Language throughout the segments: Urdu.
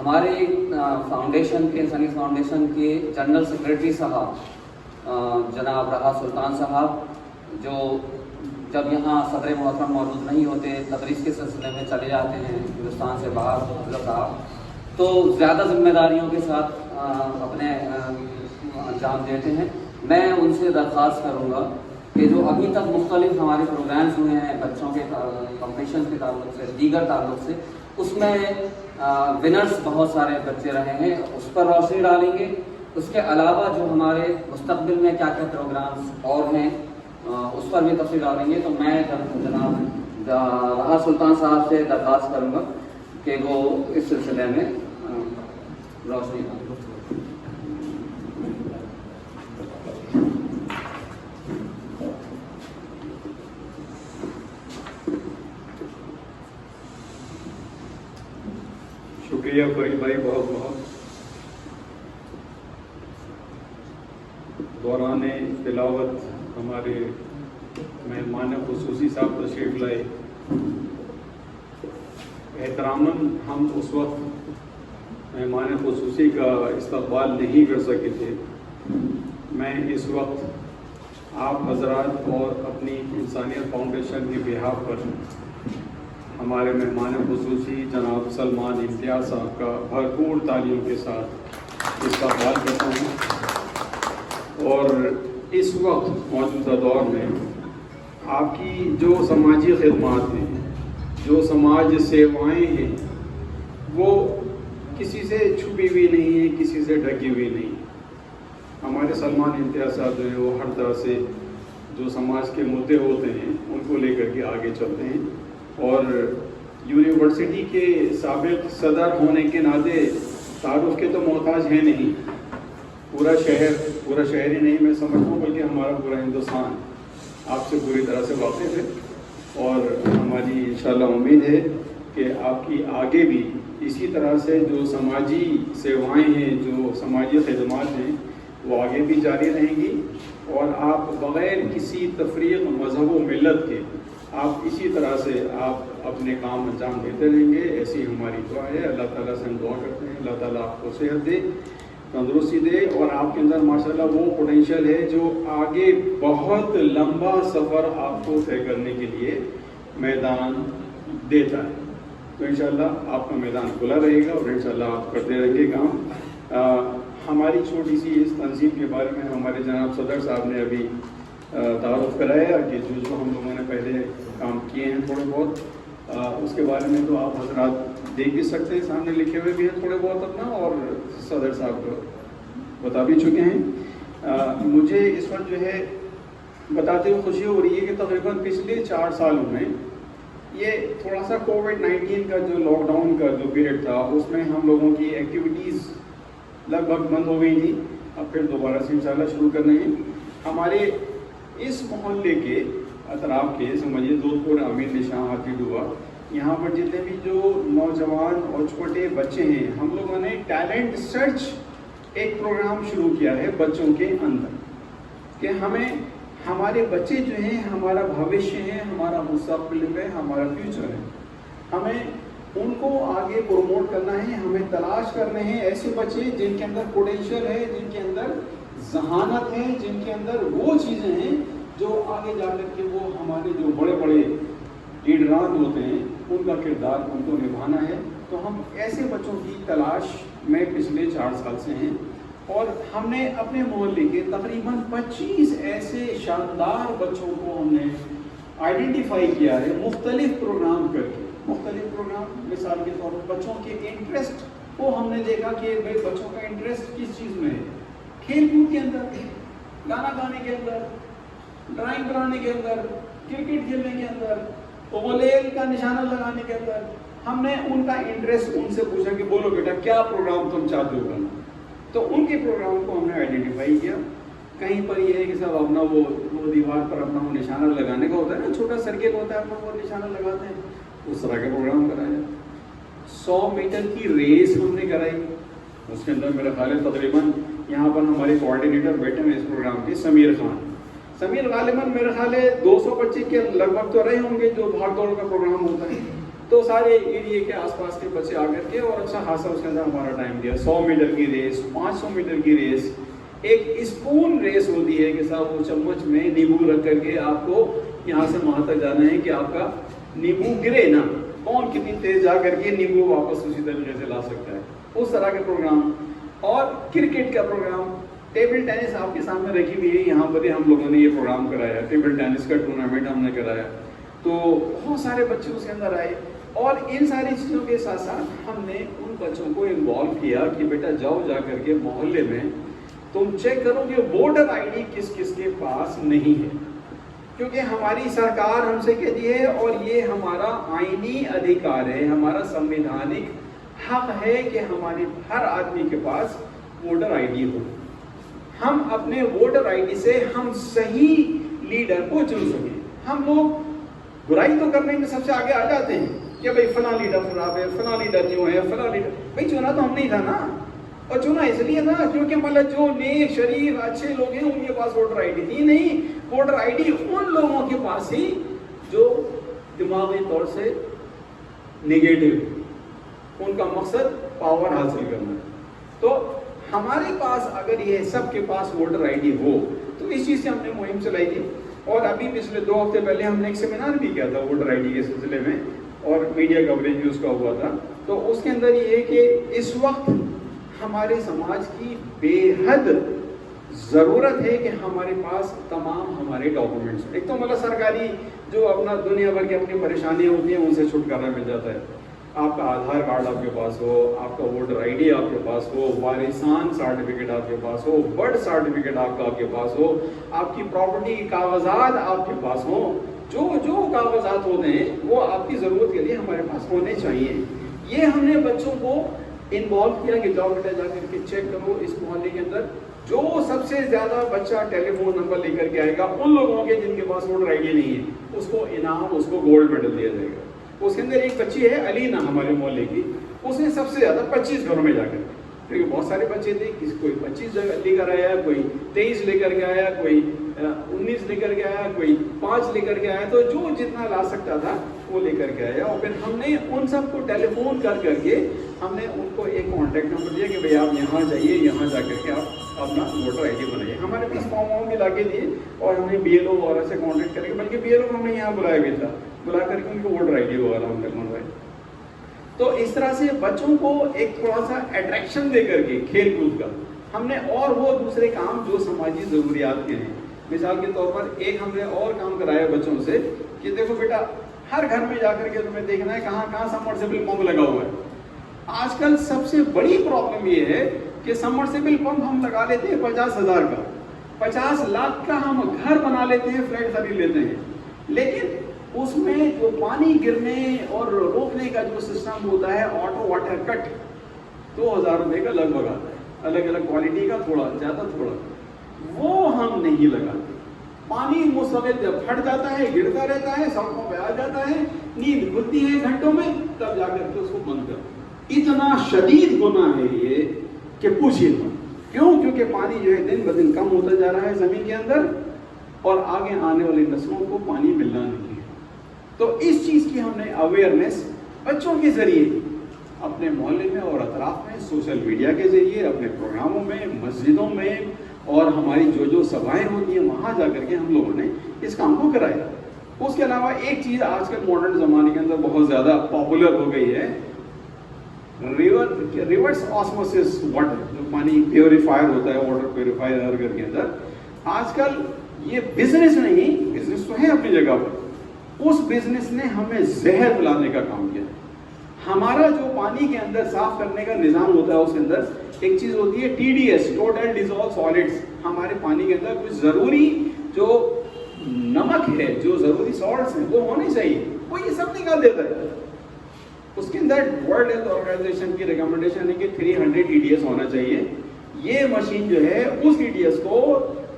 ہمارے فاؤنڈیشن کے انسانی فاؤنڈیشن کے جنرل سیکریٹری صاحب جناب رہا سلطان صاحب، جو جب یہاں صدر محترم موجود نہیں ہوتے تدریس کے سلسلے میں چلے جاتے ہیں ہندوستان سے باہر حضرت صاحب، تو زیادہ ذمہ داریوں کے ساتھ اپنے انجام دیتے ہیں. میں ان سے درخواست کروں گا کہ جو ابھی تک مختلف ہمارے پروگرامز ہوئے ہیں بچوں کے کمپٹیشن کے تعلق سے، دیگر تعلق سے، اس میں ونرز بہت سارے بچے رہے ہیں، اس پر روشنی ڈالیں گے. اس کے علاوہ جو ہمارے مستقبل میں کیا کیا پروگرامز اور ہیں اس پر بھی تفصیل ڈالیں گے. تو میں جناب رہا سلطان صاحب سے درخواست کروں گا کہ وہ اس سلسلے میں روشنی ڈالیں. شکریہ فرید بھائی، بہت بہت. دوران تلاوت ہمارے مہمان خصوصی صاحب تشریف لائے. احتراماً ہم اس وقت مہمان خصوصی کا استقبال نہیں کر سکے تھے. میں اس وقت آپ حضرات اور اپنی انسانیت فاؤنڈیشن کے بہاف پر ہمارے مہمان خصوصی جناب سلمان امتیاز صاحب کا بھرپور تعلیوں کے ساتھ استقبال کرتا ہوں. اور اس وقت موجودہ دور میں آپ کی جو سماجی خدمات ہیں، جو سماج سیوائیں ہیں، وہ کسی سے چھپی ہوئی نہیں ہیں، کسی سے ڈھکی ہوئی نہیں. ہمارے سلمان امتیاز صاحب جو ہیں وہ ہر طرح سے جو سماج کے مدعے ہوتے ہیں ان کو لے کر کے آگے چلتے ہیں. اور یونیورسٹی کے سابق صدر ہونے کے ناطے تعارف کے تو محتاج ہیں نہیں. پورا شہر ہی نہیں میں سمجھتا ہوں بلکہ ہمارا پورا ہندوستان آپ سے پوری طرح سے واقف ہے. اور ہماری انشاءاللہ امید ہے کہ آپ کی آگے بھی اسی طرح سے جو سماجی سیوائیں ہیں، جو سماجی خدمات ہیں، وہ آگے بھی جاری رہیں گی. اور آپ بغیر کسی تفریق مذہب و ملت کے آپ اسی طرح سے آپ اپنے کام انجام دیتے رہیں گے. ایسی ہماری دعا ہے. اللہ تعالیٰ سے ہم دعا کرتے ہیں اللہ تعالیٰ آپ کو صحت دے، تندرستی دے، اور آپ کے اندر ماشاءاللہ وہ پوٹینشیل ہے جو آگے بہت لمبا سفر آپ کو طے کرنے کے لیے میدان دیتا ہے. تو انشاءاللہ آپ کا میدان کھلا رہے گا اور انشاءاللہ آپ کرتے رہیں گے کام. ہماری چھوٹی سی اس تنظیم کے بارے میں ہمارے جناب صدر صاحب نے ابھی تعارف کرایا کہ جو ہم لوگوں نے پہلے کام کیے ہیں تھوڑے بہت، اس کے بارے میں تو آپ حضرات دیکھ بھی سکتے ہیں، سامنے لکھے ہوئے بھی ہیں تھوڑے بہت اپنا، اور صدر صاحب کو بتا بھی چکے ہیں. مجھے اس وقت جو ہے بتاتے ہوئے خوشی ہو رہی ہے کہ تقریباً پچھلے 4 سالوں میں یہ تھوڑا سا کووڈ-19 کا جو لاک ڈاؤن کا جو پیریڈ تھا اس میں ہم لوگوں کی ایکٹیویٹیز لگ بھگ بند ہو گئی تھی. اب پھر دوبارہ سے انشاءاللہ شروع کرنے ہیں. ہمارے اس محلے کے اطراف کے سمجھیے دودھپور، امین نشاں، ہاتھی ڈوبا، یہاں پر جتنے بھی جو نوجوان اور چھوٹے بچے ہیں، ہم لوگوں نے ٹیلنٹ سرچ ایک پروگرام شروع کیا ہے بچوں کے اندر کہ ہمیں ہمارے بچے جو ہیں ہمارا بھوشیہ ہے، ہمارا مستقبل ہے، ہمارا فیوچر ہے. ہمیں ان کو آگے پروموٹ کرنا ہے. ہمیں تلاش کرنے ہیں ایسے بچے جن کے اندر پوٹینشیل ہے، جن کے اندر ذہانت ہے، جن کے اندر وہ چیزیں ہیں جو آگے جا کر کے وہ ہمارے جو بڑے بڑے لیڈران ہوتے ہیں ان کا کردار ان کو نبھانا ہے. تو ہم ایسے بچوں کی تلاش میں پچھلے 4 سال سے ہیں، اور ہم نے اپنے محلے کے تقریباً 25 ایسے شاندار بچوں کو ہم نے آئیڈینٹیفائی کیا ہے مختلف پروگرام کر کے. مختلف پروگرام مثال کے طور پر بچوں کے انٹرسٹ کو ہم نے دیکھا کہ بھائی بچوں کا انٹرسٹ کس چیز میں ہے. کھیل کود کے اندر، گانا گانے کے اندر، ڈرائنگ بنانے کے اندر، کرکٹ کھیلنے کے اندر، اولیل کا نشانہ لگانے کے اندر. ہم نے ان کا انٹرسٹ ان سے پوچھا کہ بولو بیٹا کیا پروگرام تم چاہتے ہو کرنا. تو ان کے پروگرام کو ہم نے آئیڈینٹیفائی کیا. کہیں پر یہ ہے کہ صاحب اپنا وہ دیوار پر اپنا وہ نشانہ لگانے کا ہوتا ہے نا، چھوٹا سرکل ہوتا ہے اپنا وہ نشانہ لگاتے ہیں، اس طرح کا پروگرام کرایا. 100 میٹر کی ریس ہم نے کرائی. اس کے اندر میرا خیال ہے تقریباً یہاں پر ہمارے کوآرڈینیٹر بیٹھے ہیں اس پروگرام کے، سمیر خان. سمیر غالباً میرا خیال ہے 200 بچے کے لگ بھگ تو رہے ہوں گے جو بھاگ دوڑ کا پروگرام ہوتا ہے. تو سارے ایریے کے آس پاس کے بچے آ کر کے اور اچھا خاصا اس کے اندر ہمارا ٹائم دیا. 100 میٹر کی ریس, 500 میٹر کی ریس, ایک اسپون ریس ہوتی ہے کہ صاحب وہ چمچ میں نیمبو رکھ کر کے آپ کو یہاں سے وہاں تک جانا ہے کہ آپ کا نیمبو گرے نا, کون کتنی تیز جا کر کے نیمبو واپس اسی طریقے سے لا سکتا ہے, اس طرح کے پروگرام. اور کرکٹ کا پروگرام, ٹیبل ٹینس آپ کے سامنے رکھی ہوئی ہے, یہاں پر ہی ہم لوگوں نے یہ پروگرام کرایا, ٹیبل ٹینس کا ٹورنامنٹ ہم نے کرایا. تو بہت سارے بچے اس کے اندر آئے, اور ان ساری چیزوں کے ساتھ ساتھ ہم نے ان بچوں کو انوالو کیا کہ بیٹا جاؤ جا کر کے محلے میں تم چیک کرو کہ ووٹر آئی ڈی کس کس کے پاس نہیں ہے, کیونکہ ہماری سرکار ہم سے کہتی ہے اور یہ ہمارا آئینی ادھیکار ہے, ہمارا سمویدھانک حق ہے کہ ہمارے ہر آدمی کے پاس ووٹر آئی ڈی ہو. ہم اپنے ووٹر آئی ڈی سے ہم صحیح لیڈر کو چن سکیں. ہم لوگ برائی تو کرنے میں سب سے آگے آ جاتے ہیں کہ بھائی فلاں لیڈر خراب ہے, فلاں لیڈر یوں ہے, فلاں لیڈر, بھائی چنا تو ہم نہیں تھا نا, اور چنا اس لیے تھا کیونکہ مطلب جو نیک شریف اچھے لوگ ہیں ان کے پاس ووٹر آئی ڈی تھی نہیں. ووٹر آئی ڈی ان لوگوں کے پاس ہی جو دماغی طور سے نگیٹو, ان کا مقصد پاور حاصل کرنا ہے. تو ہمارے پاس اگر یہ سب کے پاس ووٹر آئی ڈی ہو تو اس چیز سے ہم نے مہم چلائی تھی. اور ابھی پچھلے 2 ہفتے پہلے ہم نے ایک سیمینار بھی کیا تھا ووٹر آئی ڈی کے سلسلے میں, اور میڈیا کوریج بھی اس کا ہوا تھا. تو اس کے اندر یہ ہے کہ اس وقت ہمارے سماج کی بے حد ضرورت ہے کہ ہمارے پاس تمام ہمارے ڈاکومنٹس, ایک تو مطلب سرکاری جو اپنا دنیا بھر کی اپنی پریشانیاں ہوتی ہیں ان سے چھٹکارا مل جاتا ہے. آپ کا آدھار کارڈ آپ کے پاس ہو, آپ کا ووٹر آئی ڈی آپ کے پاس ہو, وارثان سرٹیفکیٹ آپ کے پاس ہو, برتھ سرٹیفکیٹ آپ کے پاس ہو, آپ کی پراپرٹی کے کاغذات آپ کے پاس ہوں, جو کاغذات ہوتے ہیں وہ آپ کی ضرورت کے لیے ہمارے پاس ہونے چاہیے. یہ ہم نے بچوں کو انوالو کیا کہ جاؤ بیٹا جا کر کے چیک کرو اس محلے کے اندر جو سب سے زیادہ بچہ ٹیلی فون نمبر لے کر کے آئے گا ان لوگوں کے جن کے پاس ووٹر آئی ڈی نہیں ہے اس کو انعام, اس کو گولڈ میڈل دیا جائے گا. اس کے اندر ایک بچی ہے علینا ہمارے محلے کی, اس نے سب سے زیادہ 25 گھروں میں جا کر, کیونکہ بہت سارے بچے تھے, کوئی 25 لے کر آیا, کوئی 23 لے کر کے آیا, کوئی 19 لے کر کے آیا, کوئی 5 لے کر کے آیا, تو جو جتنا لا سکتا تھا وہ لے کر کے آیا. اور پھر ہم نے ان سب کو ٹیلی فون کر کے ہم نے ان کو ایک کانٹیکٹ نمبر دیا کہ بھائی آپ یہاں جائیے, یہاں جا کر کے آپ اپنا ووٹر آئی ڈی بنائیے. ہمارے پاس فارم بھی لا کے دیے اور ہم نے بی ایل او وغیرہ سے کانٹیکٹ کر کے, بلکہ بی ایل او ہم نے یہاں بلایا بھی تھا, بلا کر کے ان کو ووٹر آئی ڈی وغیرہ ہم نے بنوائے. تو اس طرح سے بچوں کو ایک تھوڑا سا اٹریکشن دے کر کے کھیل کود کا ہم نے, اور وہ دوسرے کام جو سماجی ضروریات کے ہیں, مثال کے طور پر ایک ہم نے اور کام کرایا بچوں سے کہ دیکھو بیٹا ہر گھر میں جا کر کے تمہیں دیکھنا ہے کہاں کہاں سبمرسیبل پمپ لگا ہوا ہے. آج کل سب سے بڑی پرابلم یہ ہے کہ سبمرسیبل پمپ ہم لگا لیتے ہیں 50,000 کا, 50 لاکھ کا ہم گھر بنا لیتے ہیں, فلیٹ خرید لیتے ہیں, لیکن اس میں جو پانی گرنے اور روکنے کا جو سسٹم ہوتا ہے آٹو واٹر کٹ 2,000 روپے کا لگ بھگ آتا ہے, الگ الگ کوالٹی کا, تھوڑا زیادہ تھوڑا, وہ ہم نہیں لگاتے. پانی مستقل جب پھٹ جاتا ہے, گرتا رہتا ہے, سڑکوں پہ آ جاتا ہے, نیند کھلتی ہے گھنٹوں میں, تب جا کر کے اس کو بند کر. اتنا شدید گناہ ہے یہ کہ پوچھیے مت. کیوں؟ کیونکہ پانی جو ہے دن بدن کم ہوتا جا رہا ہے زمین کے اندر, اور آگے آنے والی نسلوں کو پانی ملنا نہیں ہے. تو اس چیز کی ہم نے اویئرنیس بچوں کے ذریعے اپنے محلے میں اور اطراف میں, سوشل میڈیا کے ذریعے, اپنے پروگراموں میں, مسجدوں میں, اور ہماری جو سبھائیں ہوتی ہیں وہاں جا کر کے ہم لوگوں نے اس کام کو کرایا. اس کے علاوہ ایک چیز آج کل ماڈرن زمانے کے اندر بہت زیادہ پاپولر ہو گئی ہے, ریورس آسموسس واٹر, جو پانی پیوریفائر ہوتا ہے, واٹر پیوریفائر ہر گھر کے اندر. آج کل یہ بزنس نہیں, بزنس تو ہے اپنی جگہ پر, اس بزنس نے ہمیں زہر پلانے کا کام کیا. ہمارا جو پانی کے اندر صاف کرنے کا نظام ہوتا ہے اس کے اندر ایک چیز ہوتی ہے TDS, ٹوٹل ڈیزالو سالٹس. ہمارے پانی کے اندر کچھ ضروری جو نمک ہے, جو ضروری سالٹس ہیں وہ ہونے چاہیے, وہ یہ سب نکال دیتا ہے. اس کے اندر ورلڈ ہیلتھ آرگنائزیشن کی ریکمنڈیشن ہے کہ 300 TDS ہونا چاہیے. یہ مشین جو ہے اس TDS کو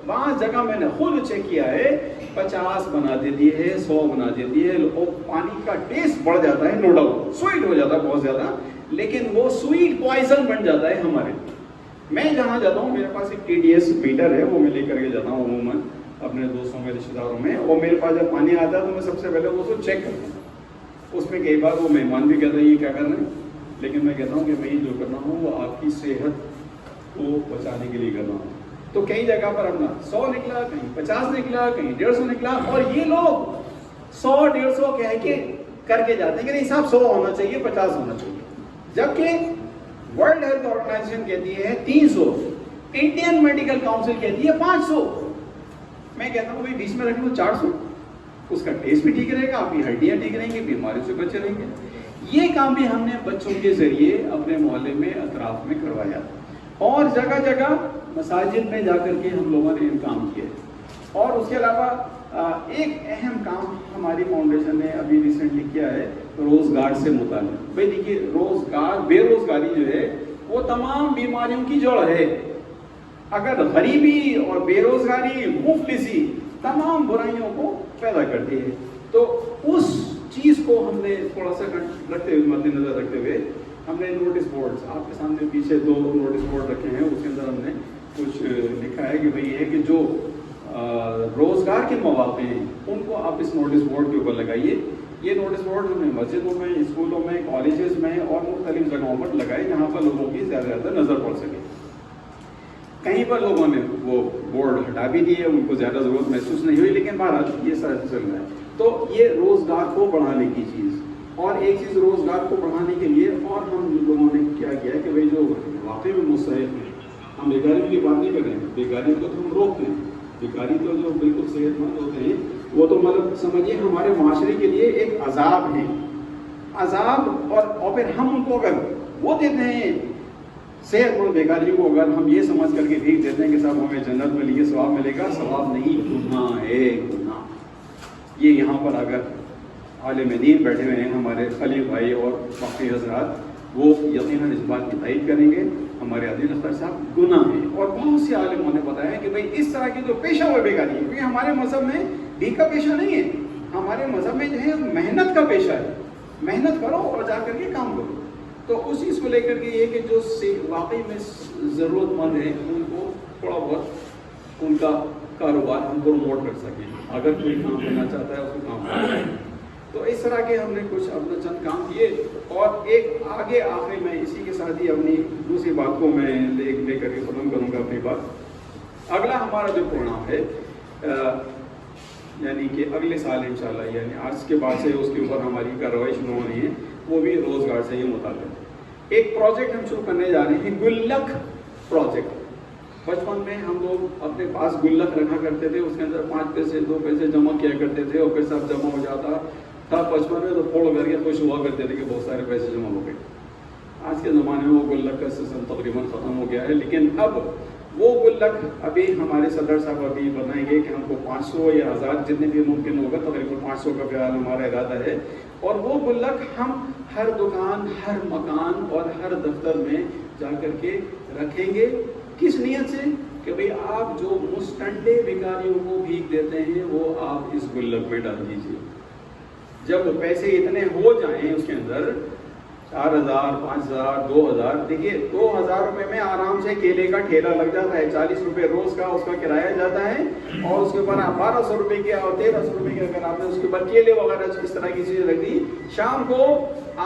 وہاں جگہ میں نے خود چیک کیا ہے 50 بنا دیتی ہے, 100 بنا دیتی ہے, اور پانی کا ٹیسٹ بڑھ جاتا ہے, نو ڈاؤٹ سویٹ ہو جاتا ہے بہت زیادہ, لیکن وہ سویٹ پوائزن بن جاتا ہے ہمارے. میں جہاں جاتا ہوں میرے پاس ایک TDS میٹر ہے, وہ میں لے کر کے جاتا ہوں عموماً اپنے دوستوں میں, رشتے داروں میں, اور میرے پاس جب پانی آتا ہے تو میں سب سے پہلے اس کو چیک کرتا ہوں. اس میں کئی بار وہ مہمان بھی کہتا ہے یہ کیا کر رہے ہیں، لیکن میں کہتا ہوں کہ میں جو کر رہا ہوں وہ آپ کی صحت کو بچانے کے لیے کر رہا ہوں. تو کئی جگہ پر اپنا 100 نکلا، کہیں 50 نکلا، کہیں 150 نکلا، اور یہ لوگ 100 150 کہہ کے کر کے جاتے ہیں کہ نہیں صاحب 100 ہونا چاہیے، 50 ہونا چاہیے، جبکہ ورلڈ ہیلتھ آرگنائزیشن کہتی ہے 300، انڈین میڈیکل کاؤنسل کہتی ہے 500. میں کہتا ہوں بھائی بیچ میں رکھ لو 400، اس کا ٹیسٹ بھی ٹھیک رہے گا، آپ کی ہڈیاں ٹھیک رہیں گی، بیماریوں سے بچے رہیں گے. یہ کام بھی ہم نے بچوں کے ذریعے اپنے محلے میں اطراف میں کروایا، اور جگہ جگہ مساجد میں جا کر کے ہم لوگوں نے کام کیا. اور اس کے علاوہ ایک اہم کام ہماری فاؤنڈیشن نے ابھی ریسنٹلی کیا ہے روزگار سے متعلق. بھائی دیکھیے روزگار، بے روزگاری جو ہے وہ تمام بیماریوں کی جڑ ہے. اگر غریبی اور بے روزگاری، مفلسی تمام برائیوں کو پیدا کرتی ہے. تو اس چیز کو ہم نے تھوڑا سا رکھتے ہوئے، مد نظر رکھتے ہوئے، ہم نے نوٹس بورڈز آپ کے سامنے پیچھے 2 نوٹس بورڈ رکھے ہیں. اس کے اندر ہم نے کچھ لکھا ہے کہ بھئی یہ ہے کہ جو روزگار کے مواقع ہیں ان کو آپ اس نوٹس بورڈ کے اوپر لگائیے. یہ نوٹس بورڈ ہم نے مسجدوں میں، اسکولوں میں، کالجز میں اور مختلف جگہوں پر لگائے جہاں پر لوگوں کی زیادہ زیادہ نظر پڑ سکے. کہیں پر لوگوں نے وہ بورڈ ہٹا بھی دیے، ان کو زیادہ ضرورت محسوس نہیں ہوئی، لیکن بہرحال یہ سارا چل رہا ہے. تو یہ روزگار کو بڑھانے کی چیز. اور ایک چیز روزگار کو بڑھانے کے لیے اور ہم لوگوں نے کیا کیا ہے کہ بھائی جو واقعی میں مستحق ہیں، ہم بیکاری کی بات نہیں کر رہے ہیں، بیکاری کو تو ہم روکتے ہیں. بیکاری تو جو بالکل صحت مند ہوتے ہیں وہ تو مطلب سمجھیے ہمارے معاشرے کے لیے ایک عذاب ہے. عذاب اور پھر ہم ان کو اگر وہ دیتے ہیں صحت مند بیکاریوں کو، اگر ہم یہ سمجھ کر کے بھیج دیتے ہیں کہ صاحب ہمیں جنت میں لیے ثواب ملے گا، ثواب نہیں، گناہ ہے، گناہ. یہ یہاں پر اگر عالم دین بیٹھے ہوئے ہیں ہمارے خلیل بھائی اور مفتی حضرات، وہ یقیناً اس بات کی تائید کریں گے. ہمارے عادل اختر صاحب گناہ ہیں. اور بہت سے عالموں نے بتایا کہ بھئی اس طرح کی جو پیشہ ہوا بیکاری ہے، کیونکہ ہمارے مذہب میں بھیک کا پیشہ نہیں ہے، ہمارے مذہب میں جو ہے محنت کا پیشہ ہے. محنت کرو اور جا کر کے کام کرو. تو اس چیز کو لے کر کے یہ کہ جو واقعی میں ضرورت مند ہیں ان کو تھوڑا بہت ان کا کاروبار ہم پروموٹ کر سکیں. اگر کوئی کام کرنا چاہتا ہے اس کو کام کرنا ہے. تو اس طرح کے ہم نے کچھ اپنا چند کام کیے. اور ایک آگے آخری میں اسی کے ساتھ ہی اپنی دوسری بات کو میں لے کر کے ختم کروں گا اپنی بات. اگلا ہمارا جو پروگرام ہے یعنی کہ اگلے سال انشاءاللہ، یعنی آج کے بعد سے اس کے اوپر ہماری کارروائی شروع ہو رہی ہے، وہ بھی روزگار سے ہی متعلق ہے. ایک پروجیکٹ ہم شروع کرنے جا رہے ہیں، گلک پروجیکٹ. بچپن میں ہم لوگ اپنے پاس گلک رکھا کرتے تھے، اس کے اندر 5 پیسے 2 پیسے جمع کیا کرتے تھے، اور پھر سب جمع ہو جاتا تھا بچپن میں، تو پھوڑ کر کے خوش ہوا کرتے تھے کہ بہت سارے پیسے جمع ہو گئے. آج کے زمانے میں وہ گلک کا سسٹم تقریباً ختم ہو گیا ہے. لیکن اب وہ گلک ابھی ہمارے صدر صاحب ابھی بتائیں گے کہ ہم کو 500 یا 1000 جتنے بھی ممکن ہوگا، تقریباً 500 کا فی الحال ہمارا ارادہ ہے. اور وہ گلک ہم ہر دکان، ہر مکان اور ہر دفتر میں جا کر کے رکھیں گے. کس نیت سے؟ کہ بھئی آپ جو مستنڈے بیکاریوں کو بھیک دیتے ہیں وہ آپ اس گلک میں ڈال دیجیے. جب پیسے اتنے ہو جائیں اس کے اندر 4000 5000 2000، دیکھیے 2000 روپے میں آرام سے کیلے کا ٹھیلا لگ جاتا ہے. 40 روپے روز کا اس کا کرایہ جاتا ہے، اور اس کے اوپر 1200 روپے کے اور 1300 روپے کے اگر آپ نے اس کے اوپر کیلے وغیرہ اس طرح کی چیزیں رکھ دی، شام کو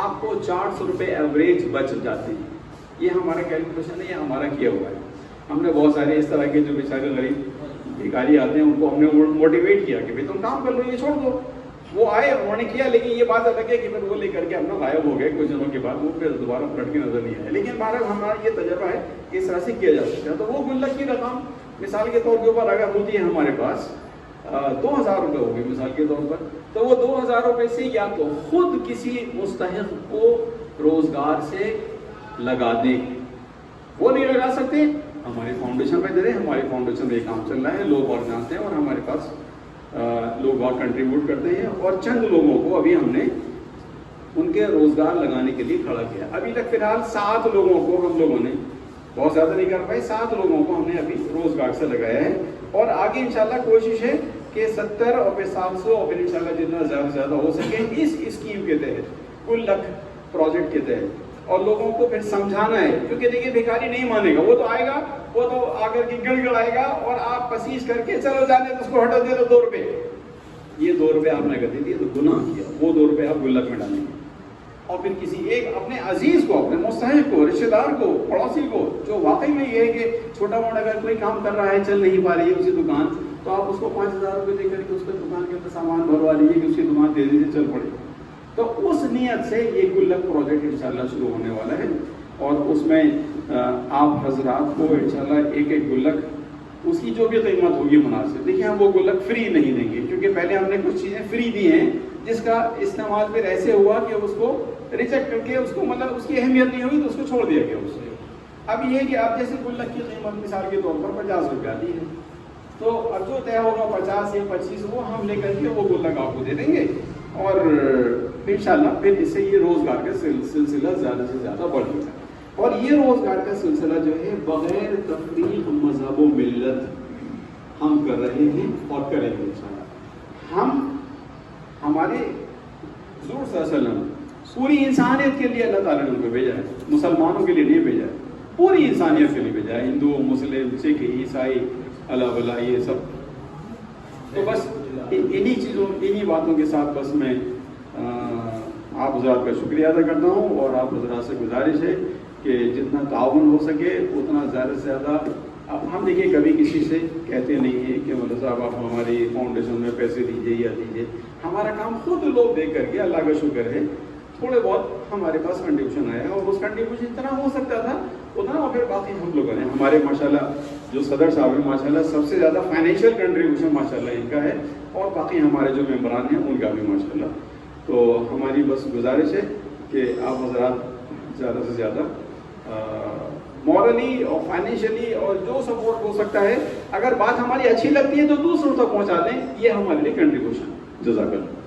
آپ کو 400 روپے ایوریج بچ جاتے ہیں. یہ ہمارا کیلکولیشن ہے، یہ ہمارا کیا ہوا ہے. ہم نے بہت سارے اس طرح کے جو بیچارے غریب بھکاری آتے ہیں ان کو ہم نے موٹیویٹ کیا کہ بھائی تم کام کر لو، یہ چھوڑ دو. وہ آئے، انہوں نے کیا، لیکن یہ بات الگ ہے کہ پھر وہ لے کر کے اپنا غائب ہو گئے کچھ دنوں کے بعد، وہ پھر دوبارہ پلٹ کے نظر نہیں آئے. لیکن بہرحال ہمارا یہ تجربہ ہے کہ اس طرح سے کیا جا سکتا ہے. تو وہ گلک کی رقم مثال کے طور کے اوپر اگر ہوتی ہے ہمارے پاس 2000 روپے ہوگی مثال کے طور پر، تو وہ 2000 روپے سے یا تو خود کسی مستحق کو روزگار سے لگا دیں. وہ نہیں لگا سکتے، ہماری فاؤنڈیشن میں دے رہے ہیں. ہماری فاؤنڈیشن میں یہ کام چل رہا ہے، لوگ اور جانتے ہیں، اور ہمارے پاس لوگ بہت کنٹریبیوٹ کرتے ہیں. اور چند لوگوں کو ابھی ہم نے ان کے روزگار لگانے کے لیے کھڑا کیا. ابھی تک فی الحال 7 لوگوں کو ہم لوگوں نے، بہت زیادہ نہیں کر پائے، 7 لوگوں کو ہم نے ابھی روزگار سے لگایا ہے. اور آگے انشاءاللہ کوشش ہے کہ 70 اور پھر 700 اور پھر انشاءاللہ جتنا زیادہ سے زیادہ ہو سکے اس اسکیم کے تحت، گلک پروجیکٹ کے تحت. اور لوگوں کو پھر سمجھانا ہے، کیونکہ دیکھیے بھکاری نہیں مانے گا. وہ تو آئے گا، وہ تو آ کر کے گڑ گڑ آئے گا، اور آپ پسیج کر کے چلو جانے تو اس کو ہٹا دے دو 2 روپے. یہ 2 روپے آپ نے نقد دیے تو گناہ کیا، وہ 2 روپے آپ گلک میں ڈالیں گے، اور پھر کسی ایک اپنے عزیز کو، اپنے مستحق کو، رشتہ دار کو، پڑوسی کو، جو واقعی میں یہ ہے کہ چھوٹا موٹا اگر کوئی کام کر رہا ہے، چل نہیں پا رہی ہے اسی دکان، تو آپ اس کو 5000 روپے دے کر کے اس کے دکان کے اندر سامان بھروا لیجیے کہ اس کی دکان تیزی سے چل پڑے. تو اس نیت سے یہ گلک پروجیکٹ انشاءاللہ شروع ہونے والا ہے، اور اس میں آپ حضرات کو انشاءاللہ ایک ایک گلک اس کی جو بھی قیمت ہوگی مناسب. دیکھیں ہم وہ گلک فری نہیں دیں گے، کیونکہ پہلے ہم نے کچھ چیزیں فری دی ہیں جس کا استعمال پھر ایسے ہوا کہ اس کو ریجیکٹ کر کے اس کو مطلب اس کی اہمیت نہیں ہوئی تو اس کو چھوڑ دیا گیا اس سے. اب یہ ہے کہ آپ جیسے گلک کی قیمت مثال کے طور پر 50 روپیہ دی ہے، تو اب جو طے ہوگا 50 یا 25 وہ ہم لے کر کے وہ گلک آپ کو دے دیں گے، اور انشاءاللہ پھر اس سے یہ روزگار کا سلسلہ زیادہ سے زیادہ بڑھ جائے. اور یہ روزگار کا سلسلہ جو ہے بغیر تفریق مذہب و ملت ہم کر رہے ہیں اور کریں گے انشاءاللہ. ہمارے حضور صلی اللہ علیہ وسلم پوری انسانیت کے لیے اللہ تعالیٰ نے ان کو بھیجا ہے، مسلمانوں کے لیے نہیں بھیجا ہے، پوری انسانیت کے لیے بھیجا ہے، ہندو، مسلم، سکھ، عیسائی، اللہ ولا یہ سب. تو بس انہی چیزوں انہی باتوں کے ساتھ بس میں آپ حضرات کا شکریہ ادا کرتا ہوں، اور آپ حضرات سے گزارش ہے کہ جتنا تعاون ہو سکے اتنا زیادہ سے زیادہ. اب ہم دیکھیے کبھی کسی سے کہتے نہیں ہیں کہ مولانا صاحب آپ ہماری فاؤنڈیشن میں پیسے دیجیے یا دیجیے. ہمارا کام خود لوگ دیکھ کر کے، اللہ کا شکر ہے تھوڑے بہت ہمارے پاس کنٹریبیوشن آیا، اور اس کنٹریبیوشن جتنا ہو سکتا تھا اتنا، اور پھر باقی ہم لوگوں نے ہمارے ماشاءاللہ جو صدر صاحب ہیں ماشاءاللہ سب سے زیادہ فائنینشیل کنٹریبیوشن ماشاءاللہ ان کا ہے، اور باقی ہمارے جو ممبران ہیں ان کا بھی ماشاءاللہ. تو ہماری بس گزارش ہے کہ آپ حضرات زیادہ سے زیادہ مورلی اور فائنینشلی اور جو سپورٹ ہو سکتا ہے، اگر بات ہماری اچھی لگتی ہے تو دوسروں تک پہنچا دیں، یہ ہمارے لیے کنٹریبیوشن. جزاک اللہ.